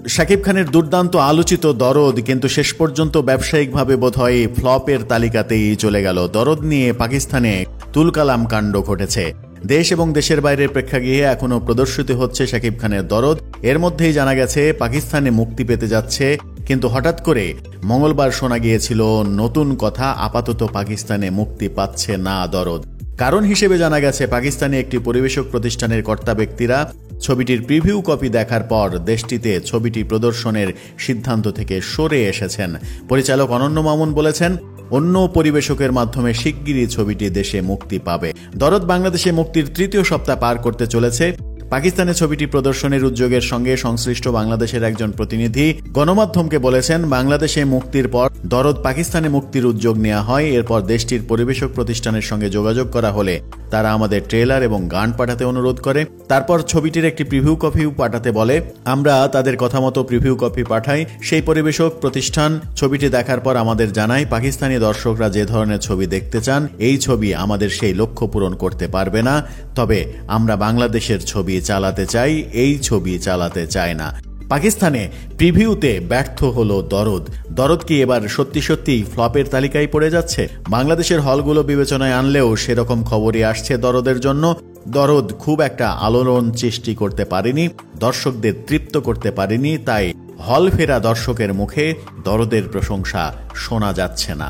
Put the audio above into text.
শাকিব খানের দুর্দান্ত আলোচিত দরদ কিন্তু শেষ পর্যন্ত ব্যবসায়িকভাবে বোধহয় ফ্লপের তালিকাতেই চলে গেল। দরদ নিয়ে পাকিস্তানে তুলকালাম কাণ্ড ঘটেছে। দেশ এবং দেশের বাইরের প্রেক্ষাগৃহে এখনও প্রদর্শিত হচ্ছে শাকিব খানের দরদ। এর মধ্যেই জানা গেছে পাকিস্তানে মুক্তি পেতে যাচ্ছে, কিন্তু হঠাৎ করে মঙ্গলবার শোনা গিয়েছিল নতুন কথা, আপাতত পাকিস্তানে মুক্তি পাচ্ছে না দরদ। কারণ হিসেবে জানা গেছে পাকিস্তানি একটি পরিবেশক প্রতিষ্ঠানের কর্তা ব্যক্তিরা ছবিটির প্রিভিউ কপি দেখার পর দেশটিতে ছবিটি প্রদর্শনের সিদ্ধান্ত থেকে সরে এসেছেন। পরিচালক অনন্য মামুন বলেছেন, অন্য পরিবেশকের মাধ্যমে শিগগিরই ছবিটি দেশে মুক্তি পাবে। দরদ বাংলাদেশে মুক্তির তৃতীয় সপ্তাহ পার করতে চলেছে। পাকিস্তানে ছবিটি প্রদর্শনের উদ্যোগের সঙ্গে সংশ্লিষ্ট বাংলাদেশের একজন প্রতিনিধি গণমাধ্যমকে বলেছেন, বাংলাদেশে মুক্তির পর দরদ পাকিস্তানে মুক্তির উদ্যোগ নেওয়া হয়। এরপর দেশটির পরিবেশক প্রতিষ্ঠানের সঙ্গে যোগাযোগ করা হলে তারা আমাদের ট্রেলার এবং গান পাঠাতে অনুরোধ করে। তারপর ছবিটির একটি প্রিভিউ কপিও পাঠাতে বলে। আমরা তাদের কথা মতো প্রিভিউ কপি পাঠাই। সেই পরিবেশক প্রতিষ্ঠান ছবিটি দেখার পর আমাদের জানায়, পাকিস্তানি দর্শকরা যে ধরনের ছবি দেখতে চান এই ছবি আমাদের সেই লক্ষ্য পূরণ করতে পারবে না, তবে আমরা বাংলাদেশের ছবি চালাতে চাই, এই ছবি চালাতে চায় না। পাকিস্তানে প্রিভিউতে ব্যর্থ হলো দরদ। দরদ কি এবার সত্যি সত্যি ফ্লপের তালিকায় পড়ে যাচ্ছে? বাংলাদেশের হলগুলো বিবেচনায় আনলেও সেরকম খবরই আসছে দরদের জন্য। দরদ খুব একটা আলোড়ন সৃষ্টি করতে পারেনি, দর্শকদের তৃপ্ত করতে পারেনি, তাই হল ফেরা দর্শকের মুখে দরদের প্রশংসা শোনা যাচ্ছে না।